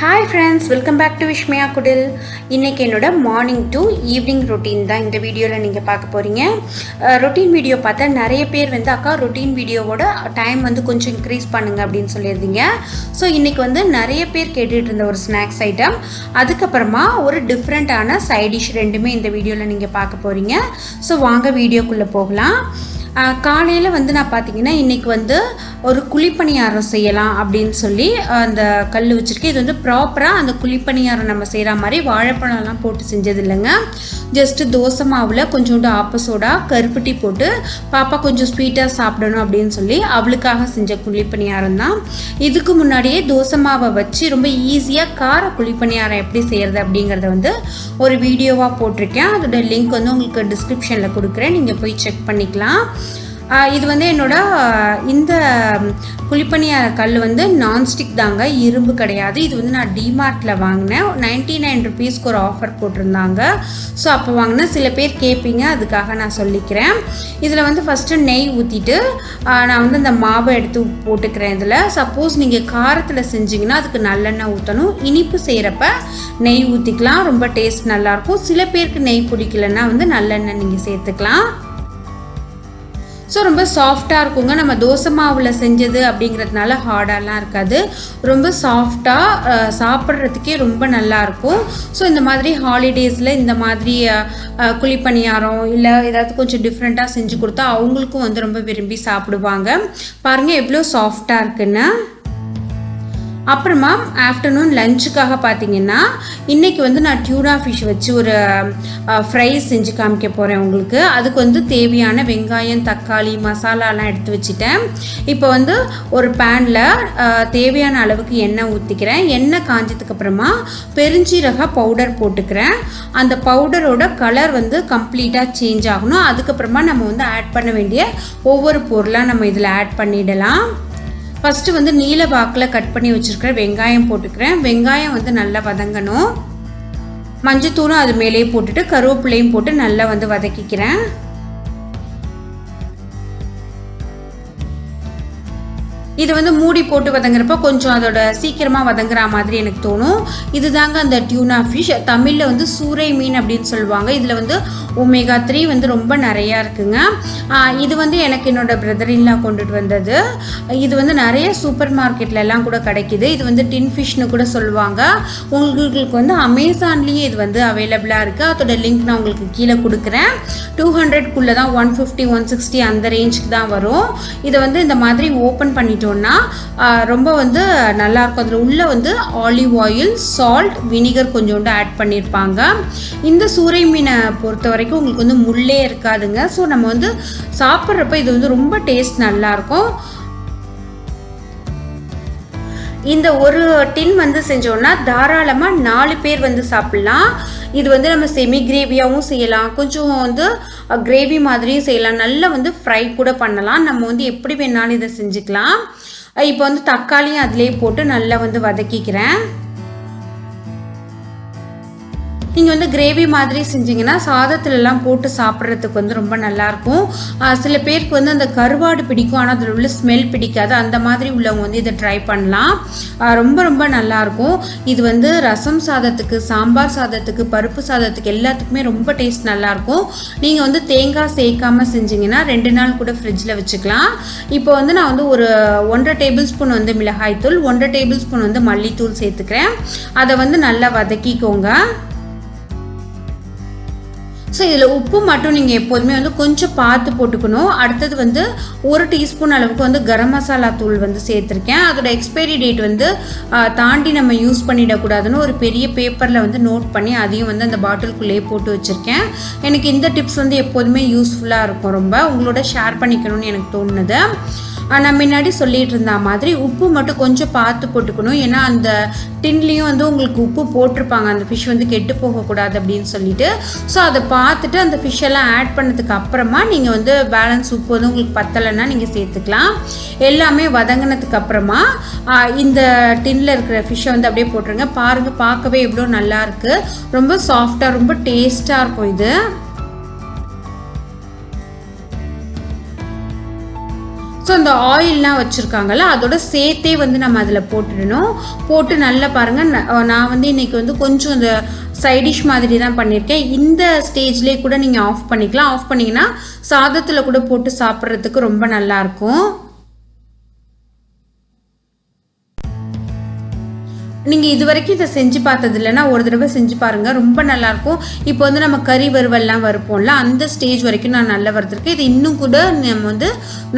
Hi friends, welcome back to Vishmiya Kudil. இன்றைக்கி என்னோட morning to evening routine தான் இந்த வீடியோவில் நீங்கள் பார்க்க போகிறீங்க. ரொட்டீன் வீடியோ பார்த்தா நிறைய பேர் அக்கா ரொட்டீன் வீடியோவோட டைம் கொஞ்சம் இன்க்ரீஸ் பண்ணுங்கள் அப்படின்னு சொல்லியிருந்தீங்க. ஸோ இன்றைக்கி நிறைய பேர் கேட்டுகிட்டு இருந்த ஒரு ஸ்நாக்ஸ் ஐட்டம், அதுக்கப்புறமா ஒரு டிஃப்ரெண்ட்டான சைட் டிஷ் ரெண்டுமே இந்த வீடியோவில் நீங்கள் பார்க்க போகிறீங்க. ஸோ வாங்க வீடியோக்குள்ளே போகலாம். காலையில் நான் பார்த்தீங்கன்னா இன்றைக்கி ஒரு குழிப்பணியாரம் செய்யலாம் அப்படின்னு சொல்லி அந்த கல் வச்சுருக்கேன். இது ப்ராப்பராக அந்த குழிப்பணியாரம் நம்ம செய்கிற மாதிரி வாழைப்பழம்லாம் போட்டு செஞ்சது இல்லைங்க. ஜஸ்ட்டு தோசை மாவில் கொஞ்சோண்டு ஆப்பசோடா கருப்பட்டி போட்டு பாப்பா கொஞ்சம் ஸ்வீட்டாக சாப்பிடணும் அப்படின்னு சொல்லி அவளுக்காக செஞ்ச குழிப்பணியாரம் தான். இதுக்கு முன்னாடியே தோசை மாவை வச்சு ரொம்ப ஈஸியாக கார குழிப்பணியாரம் எப்படி செய்கிறது அப்படிங்கிறத ஒரு வீடியோவாக போட்டிருக்கேன். அதோட லிங்க் உங்களுக்கு டிஸ்கிரிப்ஷனில் கொடுக்குறேன், நீங்கள் போய் செக் பண்ணிக்கலாம். இது என்னோட இந்த குழிப்பணியார கல் நான்ஸ்டிக் தாங்க, இரும்பு கிடையாது. இது நான் டிமார்ட்டில் வாங்கினேன். 99 ருபீஸ்க்கு ஒரு ஆஃபர் போட்டிருந்தாங்க. ஸோ அப்போ வாங்கினேன். சில பேர் கேட்பீங்க, அதுக்காக நான் சொல்லிக்கிறேன். இதில் ஃபஸ்ட்டு நெய் ஊற்றிட்டு நான் இந்த மாவை எடுத்து போட்டுக்கிறேன். இதில் சப்போஸ் நீங்கள் காரத்தில் செஞ்சிங்கன்னா அதுக்கு நல்லெண்ணெய் ஊற்றணும். இனிப்பு செய்கிறப்ப நெய் ஊற்றிக்கலாம், ரொம்ப டேஸ்ட் நல்லாயிருக்கும். சில பேருக்கு நெய் பிடிக்கலன்னா நல்லெண்ணெய் நீங்கள் சேர்த்துக்கலாம். ஸோ ரொம்ப சாஃப்டாக இருக்குங்க. நம்ம தோசை மாவில் செஞ்சது அப்படிங்கிறதுனால ஹார்டாலாம் இருக்காது. ரொம்ப சாஃப்டாக சாப்பிட்றதுக்கே ரொம்ப நல்லாயிருக்கும். ஸோ இந்த மாதிரி ஹாலிடேஸில் இந்த மாதிரி குழிப்பணியாரம் இல்லை ஏதாவது கொஞ்சம் டிஃப்ரெண்ட்டாக செஞ்சு கொடுத்தா அவங்களுக்கும் ரொம்ப விரும்பி சாப்பிடுவாங்க. பாருங்கள் எவ்வளோ சாஃப்டாக இருக்குன்னு. அப்புறமா ஆஃப்டர்நூன் லஞ்சுக்காக பார்த்தீங்கன்னா இன்றைக்கி நான் டியூனா ஃபிஷ் வச்சு ஒரு ஃப்ரை செஞ்சு காமிக்க போகிறேன் உங்களுக்கு. அதுக்கு தேவையான வெங்காயம், தக்காளி, மசாலாலாம் எடுத்து வச்சுட்டேன். இப்போ ஒரு பேனில் தேவையான அளவுக்கு எண்ணெய் ஊற்றிக்கிறேன். எண்ணெய் காஞ்சதுக்கப்புறமா பெருஞ்சீரக பவுடர் போட்டுக்கிறேன். அந்த பவுடரோட கலர் கம்ப்ளீட்டாக சேஞ்ச் ஆகணும். அதுக்கப்புறமா நம்ம ஆட் பண்ண வேண்டிய ஒவ்வொரு பொருளாக நம்ம இதில் ஆட் பண்ணிடலாம். ஃபஸ்ட்டு நீல வாக்கில் கட் பண்ணி வச்சுருக்கிற வெங்காயம் போட்டுக்கிறேன். வெங்காயம் நல்லா வதங்கணும். மஞ்சத்தூளும் அது மேலேயே போட்டுட்டு கருவேப்பிலையும் போட்டு நல்லா வதக்கிக்கிறேன். இது மூடி போட்டு வதங்குறப்ப கொஞ்சம் அதோட சீக்கிரமாக வதங்குற மாதிரி எனக்கு தோணும். இது தாங்க அந்த டியூனா ஃபிஷ். தமிழில் சூரை மீன் அப்படின்னு சொல்லுவாங்க. இதில் ஒமேகா 3 ரொம்ப நிறையா இருக்குங்க. இது எனக்கு என்னோட பிரதர் இன்லா கொண்டுட்டு வந்தது. இது நிறைய சூப்பர் மார்க்கெட்லலாம் கூட கிடைக்கிது. இது டின் ஃபிஷ்னு கூட சொல்லுவாங்க. உங்களுக்கு அமேசான்லேயே இது அவைலபிளாக இருக்குது. அதோட லிங்க் நான் உங்களுக்கு கீழே கொடுக்குறேன். 200க்குள்ளே தான், 150 160 அந்த ரேஞ்சுக்கு தான் வரும். இதை இந்த மாதிரி ஓப்பன் பண்ணிட்டு ரொம்ப நல்லாயிருக்கும். அதில் உள்ள ஆலிவ் ஆயில், சால்ட், வினிகர் கொஞ்சோண்டு ஆட் பண்ணியிருப்பாங்க. இந்த சூரை மீனை பொறுத்த வரைக்கும் உங்களுக்கு முள்ளே இருக்காதுங்க. ஸோ நம்ம சாப்பிட்றப்ப இது ரொம்ப டேஸ்ட் நல்லாயிருக்கும். இந்த ஒரு டின் செஞ்சோன்னா தாராளமாக 4 பேர் சாப்பிட்லாம். இது நம்ம செமி கிரேவியாகவும் செய்யலாம், கொஞ்சம் கிரேவி மாதிரியும் செய்யலாம், நல்லா ஃப்ரை கூட பண்ணலாம். நம்ம எப்படி வேணாலும் இதை செஞ்சுக்கலாம். இப்போ தக்காளியும் அதிலே போட்டு நல்லா வதக்கிக்கிறேன். நீங்கள் கிரேவி மாதிரி செஞ்சிங்கன்னா சாதத்துலலாம் போட்டு சாப்பிட்றதுக்கு ரொம்ப நல்லாயிருக்கும். சில பேருக்கு அந்த கருவாடு பிடிக்கும், ஆனால் அதில் உள்ள ஸ்மெல் பிடிக்காது. அந்த மாதிரி உள்ளவங்க இதை ட்ரை பண்ணலாம். ரொம்ப ரொம்ப நல்லாயிருக்கும். இது ரசம் சாதத்துக்கு, சாம்பார் சாதத்துக்கு, பருப்பு சாதத்துக்கு எல்லாத்துக்குமே ரொம்ப டேஸ்ட் நல்லாயிருக்கும். நீங்கள் தேங்காய் சேர்க்காமல் செஞ்சிங்கன்னா 2 நாள் கூட ஃப்ரிட்ஜில் வச்சுக்கலாம். இப்போ நான் ஒரு 1.5 டேபிள் ஸ்பூன் மிளகாய்த்தூள், 1.5 டேபிள் ஸ்பூன் மல்லித்தூள் சேர்த்துக்கிறேன். அதை நல்லா வதக்கிக்கோங்க. ஸோ இதில் உப்பு மட்டும் நீங்கள் எப்போதுமே கொஞ்சம் பார்த்து போட்டுக்கணும். அடுத்தது 1 டீஸ்பூன் அளவுக்கு கரம் மசாலா தூள் சேர்த்துருக்கேன். அதோட எக்ஸ்பைரி டேட் தாண்டி நம்ம யூஸ் பண்ணிடக்கூடாதுன்னு ஒரு பெரிய பேப்பரில் நோட் பண்ணி அதையும் அந்த பாட்டிலுக்குள்ளேயே போட்டு வச்சுருக்கேன். எனக்கு இந்த டிப்ஸ் எப்போதுமே யூஸ்ஃபுல்லாக இருக்கும். ரொம்ப உங்களோட ஷேர் பண்ணிக்கணும்னு எனக்கு தோணுது. நான் முன்னாடி சொல்லிகிட்டு இருந்த மாதிரி உப்பு மட்டும் கொஞ்சம் பார்த்து போட்டுக்கணும். ஏன்னா அந்த டின்லேயும் உங்களுக்கு உப்பு போட்டிருப்பாங்க, அந்த ஃபிஷ் கெட்டு போகக்கூடாது அப்படின்னு சொல்லிட்டு. ஸோ அதை பார்த்துட்டு அந்த ஃபிஷ்ஷெல்லாம் ஆட் பண்ணதுக்கு அப்புறமா நீங்கள் பேலன்ஸ் உப்பு உங்களுக்கு பத்தலைன்னா நீங்கள் சேர்த்துக்கலாம். எல்லாமே வதங்கினதுக்கு அப்புறமா இந்த டின்னில் இருக்கிற ஃபிஷ்ஷை அப்படியே போட்டுருங்க. பாருங்கள், பார்க்கவே எவ்வளோ நல்லாயிருக்கு. ரொம்ப சாஃப்டாக, ரொம்ப டேஸ்ட்டாக இருக்கும் இது. ஸோ அந்த ஆயிலெலாம் வச்சுருக்காங்கல்ல அதோட சேர்த்தே வந்து நம்ம அதில் போட்டுடணும். போட்டு நல்லா பாருங்கள். நான் வந்து இன்றைக்கி வந்து கொஞ்சம் இந்த சைடிஷ் மாதிரி தான் பண்ணியிருக்கேன். இந்த ஸ்டேஜ்லேயே கூட நீங்கள் ஆஃப் பண்ணிக்கலாம். ஆஃப் பண்ணிங்கன்னா சாதத்தில் கூட போட்டு சாப்பிட்றதுக்கு ரொம்ப நல்லாயிருக்கும். நீங்கள் இது வரைக்கும் இதை செஞ்சு பார்த்தது இல்லைன்னா ஒரு தடவை செஞ்சு பாருங்கள், ரொம்ப நல்லாயிருக்கும். இப்போ வந்து நம்ம கறி வறுவல்லாம் வறுப்போம்ல அந்த ஸ்டேஜ் வரைக்கும் நான் நல்லா வறுத்துருக்கேன். இது இன்னும் கூட நம்ம வந்து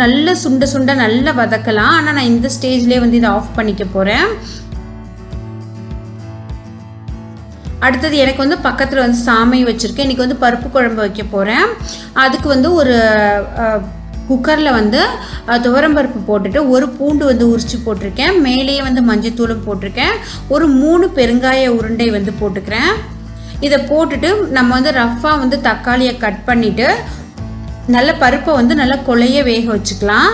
நல்ல சுண்ட நல்லா வதக்கலாம். ஆனால் நான் இந்த ஸ்டேஜ்லேயே வந்து இதை ஆஃப் பண்ணிக்க போகிறேன். அடுத்தது எனக்கு வந்து பக்கத்தில் வந்து சாமை வச்சுருக்கேன். இன்றைக்கி வந்து பருப்பு குழம்பு வைக்க போகிறேன். அதுக்கு வந்து ஒரு குக்கரில் வந்து துவரம்பருப்பு போட்டுட்டு ஒரு பூண்டு வந்து உரித்து போட்டிருக்கேன். மேலேயே வந்து மஞ்சத்தூளும் போட்டிருக்கேன். ஒரு 3 பெருங்காய உருண்டை வந்து போட்டுக்கிறேன். இதை போட்டுட்டு நம்ம வந்து ரஃப்பாக வந்து தக்காளியை கட் பண்ணிவிட்டு நல்ல பருப்பை வந்து நல்லா கொலைய வேக வச்சுக்கலாம்.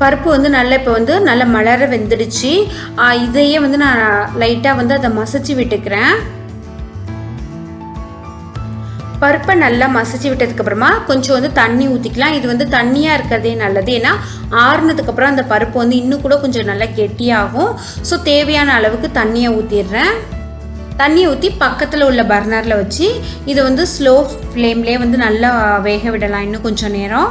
பருப்பு வந்து நல்லா இப்போ வந்து நல்லா மலர வெந்துடுச்சு. இதையே வந்து நான் லைட்டாக வந்து அதை மசிச்சு விட்டுக்கிறேன். பருப்பை நல்லா மசிச்சு விட்டதுக்கப்புறமா கொஞ்சம் வந்து தண்ணி ஊற்றிக்கலாம். இது வந்து தண்ணியாக இருக்கிறதே நல்லது. ஏன்னா ஆறுனதுக்கப்புறம் அந்த பருப்பு வந்து இன்னும் கூட கொஞ்சம் நல்லா கெட்டியாகும். ஸோ தேவையான அளவுக்கு தண்ணியை ஊற்றிடுறேன். தண்ணி ஊற்றி பக்கத்தில் உள்ள பர்னரில் வச்சு இதை வந்து ஸ்லோ ஃப்ளேம்லேயே வந்து நல்லா வேக விடலாம் இன்னும் கொஞ்சம் நேரம்.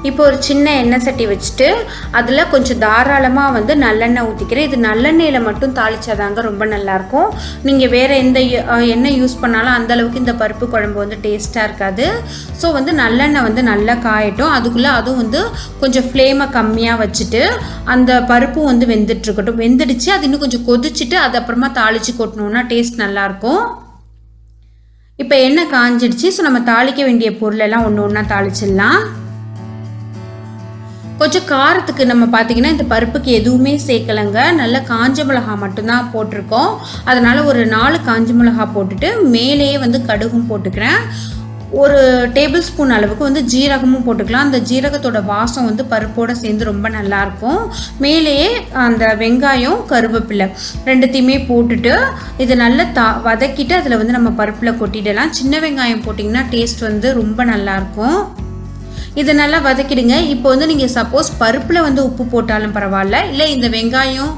இப்போ ஒரு சின்ன எண்ணெய் சட்டி வச்சுட்டு அதில் கொஞ்சம் தாராளமாக வந்து நல்லெண்ணெய் ஊற்றிக்கிறேன். இது நல்லெண்ணெயில் மட்டும் தாளிச்சாதாங்க ரொம்ப நல்லாயிருக்கும். நீங்கள் வேறு எந்த எண்ணெய் யூஸ் பண்ணாலும் அந்தளவுக்கு இந்த பருப்பு குழம்பு வந்து டேஸ்ட்டாக இருக்காது. ஸோ வந்து நல்லெண்ணெய் வந்து நல்லா காயட்டும். அதுக்குள்ளே அதுவும் வந்து கொஞ்சம் ஃப்ளேமை கம்மியாக வச்சுட்டு அந்த பருப்பும் வந்து வெந்துட்டுருக்கட்டும். வெந்துடுச்சு அது இன்னும் கொஞ்சம் கொதிச்சுட்டு அது அப்புறமா தாளித்து கொட்டணுன்னா டேஸ்ட் நல்லாயிருக்கும். இப்போ எண்ணெய் காஞ்சிடுச்சு. ஸோ நம்ம தாளிக்க வேண்டிய பொருளெல்லாம் ஒன்று ஒன்றா தாளிச்சிடலாம். கொஞ்சம் காரத்துக்கு நம்ம பார்த்திங்கன்னா இந்த பருப்புக்கு எதுவுமே சேர்க்கலைங்க. நல்ல காஞ்ச மிளகா மட்டும்தான் போட்டிருக்கோம். அதனால் ஒரு 4 காஞ்ச மிளகா போட்டுட்டு மேலேயே வந்து கடுகும் போட்டுக்கிறேன். ஒரு டேபிள் ஸ்பூன் அளவுக்கு வந்து ஜீரகமும் போட்டுக்கலாம். அந்த ஜீரகத்தோட வாசம் வந்து பருப்போடு சேர்ந்து ரொம்ப நல்லாயிருக்கும். மேலேயே அந்த வெங்காயம் கருவேப்பிலை ரெண்டுத்தையுமே போட்டுட்டு இதை நல்லா வதக்கிட்டு அதில் வந்து நம்ம பருப்பில் கொட்டிடலாம். சின்ன வெங்காயம் போட்டிங்கன்னா டேஸ்ட் வந்து ரொம்ப நல்லாயிருக்கும். இதை நல்லா வதக்கிடுங்க. இப்போ வந்து நீங்கள் சப்போஸ் பருப்பில் வந்து உப்பு போட்டாலும் பரவாயில்ல, இல்லை இந்த வெங்காயம்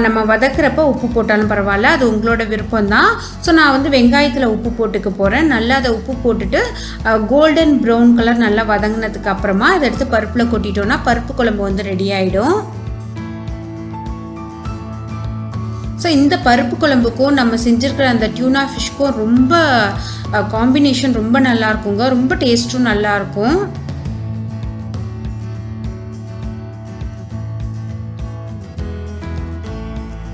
நம்ம வதக்கிறப்ப உப்பு போட்டாலும் பரவாயில்ல, அது உங்களோட விருப்பம்தான். ஸோ நான் வந்து வெங்காயத்தில் உப்பு போட்டுக்க போகிறேன். நல்லா அதை உப்பு போட்டுட்டு கோல்டன் ப்ரௌன் கலர் நல்லா வதங்கினதுக்கு அப்புறமா இதை எடுத்து பருப்பில் கொட்டிட்டோன்னா பருப்பு குழம்பு வந்து ரெடி ஆகிடும். ஸோ இந்த பருப்பு குழம்புக்கும் நம்ம செஞ்சுருக்கிற அந்த டியூனா ஃபிஷ்க்கும் ரொம்ப காம்பினேஷன் ரொம்ப நல்லாயிருக்குங்க. ரொம்ப டேஸ்ட்டும் நல்லாயிருக்கும்.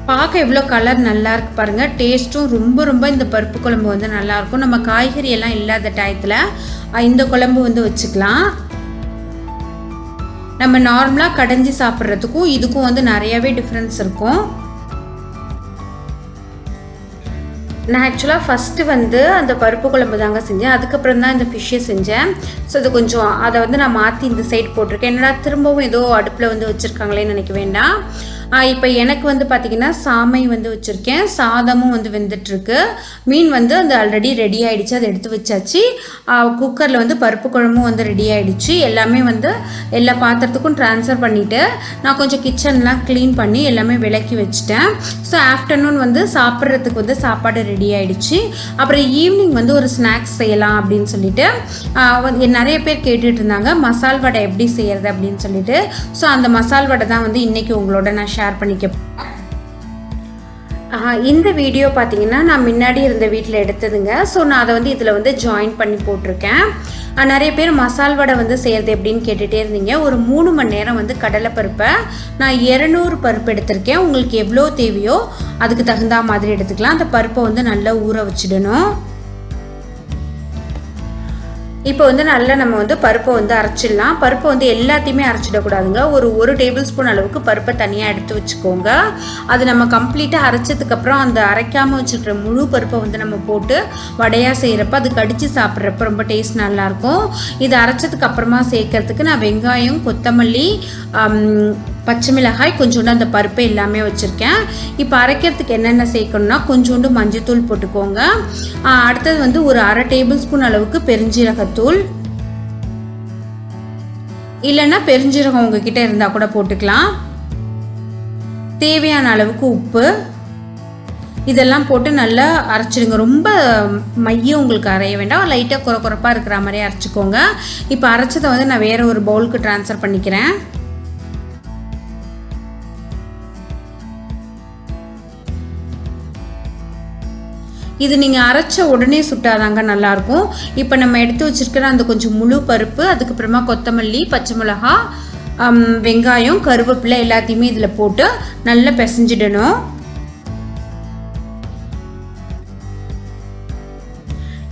பார்க்க எவ்வளோ கலர் நல்லா இருக்கு பாருங்கள். டேஸ்ட்டும் ரொம்ப இந்த பருப்பு குழம்பு வந்து நல்லாயிருக்கும். நம்ம காய்கறி எல்லாம் இல்லாத டயத்தில் இந்த குழம்பு வந்து வச்சுக்கலாம். நம்ம நார்மலாக கடைஞ்சி சாப்பிட்றதுக்கும் இதுக்கும் வந்து நிறையாவே டிஃப்ரென்ஸ் இருக்கும். நான் ஆக்சுவலாக ஃபஸ்ட்டு வந்து அந்த பருப்பு குழம்பு தாங்க செஞ்சேன். அதுக்கப்புறம் தான் இந்த ஃபிஷ்ஷை செஞ்சேன். ஸோ அது கொஞ்சம் அதை வந்து நான் மாற்றி இந்த சைடு போட்டிருக்கேன். என்னடா திரும்பவும் ஏதோ அடுப்பில் வந்து வச்சுருக்காங்களேன்னு நினைக்க வேண்டாம். இப்போ எனக்கு வந்து பார்த்திங்கன்னா சாமை வந்து வச்சுருக்கேன். சாதமும் வந்து வெந்துட்டுருக்கு. மீன் வந்து அந்த ஆல்ரெடி ரெடி ஆகிடுச்சு, அதை எடுத்து வச்சாச்சு. குக்கரில் வந்து பருப்பு குழம்பும் வந்து ரெடி ஆகிடுச்சு. எல்லாமே வந்து எல்லா பாத்திரத்துக்கும் ட்ரான்ஸ்ஃபர் பண்ணிவிட்டு நான் கொஞ்சம் கிச்சன்லாம் க்ளீன் பண்ணி எல்லாமே விளக்கி வச்சுட்டேன். ஸோ ஆஃப்டர்நூன் வந்து சாப்பிட்றதுக்கு வந்து சாப்பாடு ரெடி ஆகிடுச்சு. அப்புறம் ஈவினிங் வந்து ஒரு ஸ்நாக்ஸ் செய்யலாம் அப்படின்னு சொல்லிட்டு நிறைய பேர் கேட்டுட்டு இருந்தாங்க மசால் வடை எப்படி செய்கிறது அப்படின்னு சொல்லிட்டு. ஸோ அந்த மசால் வடை தான் வந்து இன்றைக்கி உங்களோட நான் ஷேர் பண்ணிக்க. இந்த வீடியோ பார்த்தீங்கன்னா நான் முன்னாடி இருந்த வீட்டில் எடுத்ததுங்க. ஸோ நான் அதை வந்து இதில் வந்து ஜாயின் பண்ணி போட்டிருக்கேன். நிறைய பேர் மசால் வடை வந்து செய்கிறது எப்படின்னு கேட்டுகிட்டே இருந்தீங்க. ஒரு 3 மணி நேரம் வந்து கடலைப்பருப்பை நான் 200 பருப்பு எடுத்திருக்கேன். உங்களுக்கு எவ்வளோ தேவையோ அதுக்கு தகுந்த மாதிரி எடுத்துக்கலாம். அந்த பருப்பை வந்து நல்லா ஊற வச்சிடணும். இப்போ வந்து நல்லா நம்ம வந்து பருப்பை வந்து அரைச்சிடலாம். பருப்பை வந்து எல்லாத்தையுமே அரைச்சிடக்கூடாதுங்க. ஒரு டேபிள் ஸ்பூன் அளவுக்கு பருப்பை தனியாக எடுத்து வச்சுக்கோங்க. அது நம்ம கம்ப்ளீட்டாக அரைச்சதுக்கப்புறம் அந்த அரைக்காமல் வச்சுருக்கிற முழு பருப்பை வந்து நம்ம போட்டு வடையாக செய்கிறப்ப அது கடித்து சாப்பிட்றப்ப ரொம்ப டேஸ்ட் நல்லாயிருக்கும். இது அரைச்சதுக்கு அப்புறமா சேர்க்கறதுக்கு நான் வெங்காயம், கொத்தமல்லி, பச்சை மிளகாய், கொஞ்சோண்டு அந்த பருப்பு எல்லாமே வச்சுருக்கேன். இப்போ அரைக்கிறதுக்கு என்னென்ன சேர்க்கணும்னா கொஞ்சோண்டு மஞ்சத்தூள் போட்டுக்கோங்க. அடுத்தது வந்து ஒரு 1/2 டேபிள் ஸ்பூன் அளவுக்கு பெருஞ்சீரகத்தூள், இல்லைன்னா பெருஞ்சீரகம் உங்ககிட்ட இருந்தால் கூட போட்டுக்கலாம். தேவையான அளவுக்கு உப்பு, இதெல்லாம் போட்டு நல்லா அரைச்சிடுங்க. ரொம்ப மையம் உங்களுக்கு அரைய வேண்டாம், லைட்டாக குறப்பாக இருக்கிற மாதிரி அரைச்சிக்கோங்க. இப்போ அரைச்சதை வந்து நான் வேறு ஒரு பவுலுக்கு ட்ரான்ஸ்ஃபர் பண்ணிக்கிறேன். இது நீங்கள் அரைச்ச உடனே சுட்டாதாங்க நல்லாயிருக்கும். இப்போ நம்ம எடுத்து வச்சுருக்கிற அந்த கொஞ்சம் முழு பருப்பு, அதுக்கப்புறமா கொத்தமல்லி, பச்சை மிளகா, வெங்காயம், கருவேப்பிலை எல்லாத்தையுமே இதில் போட்டு நல்லா பிசைஞ்சிடணும்.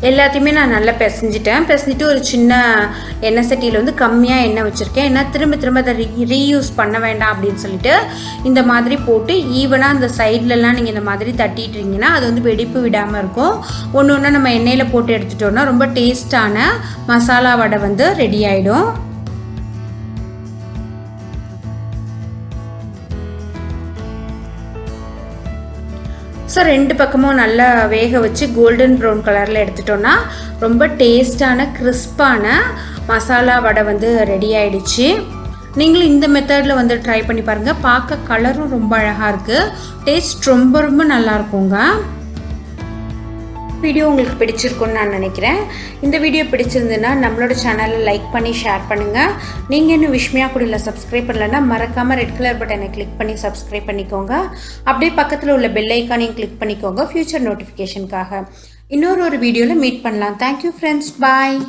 எல்லாத்தையுமே நான் நல்லா பிசைஞ்சிட்டு ஒரு சின்ன எண்ணெய் சட்டியில் வந்து கம்மியாக எண்ணெய் வச்சுருக்கேன். ஏன்னா திரும்ப அதை ரீயூஸ் பண்ண வேண்டாம் அப்படின்னு சொல்லிட்டு இந்த மாதிரி போட்டு ஈவனாக அந்த சைட்லலாம் நீங்கள் இந்த மாதிரி தட்டிட்டுருங்கன்னா அது வந்து வெடிப்பு விடாமல் இருக்கும். ஒன்று ஒன்று நம்ம எண்ணெயில் போட்டு எடுத்துட்டோம்னா ரொம்ப டேஸ்டான மசாலா வடை வந்து ரெடி ஆகிடும். ஸோ 2 பக்கமும் நல்லா வேக வச்சு கோல்டன் ப்ரௌன் கலரில் எடுத்துட்டோன்னா ரொம்ப டேஸ்டான கிறிஸ்பான மசாலா வடை வந்து ரெடி ஆகிடுச்சு. நீங்களும் இந்த மெத்தடில் வந்து ட்ரை பண்ணி பாருங்கள். பார்க்க கலரும் ரொம்ப அழகாக இருக்குது, டேஸ்ட் ரொம்ப நல்லா இருக்குங்க. வீடியோ உங்களுக்கு பிடிச்சிருக்குன்னு நான் நினைக்கிறேன். இந்த வீடியோ பிடிச்சிருந்துன்னா நம்மளோட சேனலை லைக் பண்ணி ஷேர் பண்ணுங்கள். நீங்கள் இன்னும் விஷ்மியா குடியில் சப்ஸ்கிரைப் பண்ணலன்னா மறக்காமல் ரெட் கலர் பட்டனை கிளிக் பண்ணி சப்ஸ்கிரைப் பண்ணிக்கோங்க. அப்படியே பக்கத்தில் உள்ள பெல் ஐக்கானையும் கிளிக் பண்ணிக்கோங்க ஃப்யூச்சர் நோட்டிஃபிகேஷனுக்காக. இன்னொரு வீடியோவில் மீட் பண்ணலாம். தேங்க்யூ ஃப்ரெண்ட்ஸ், பாய்.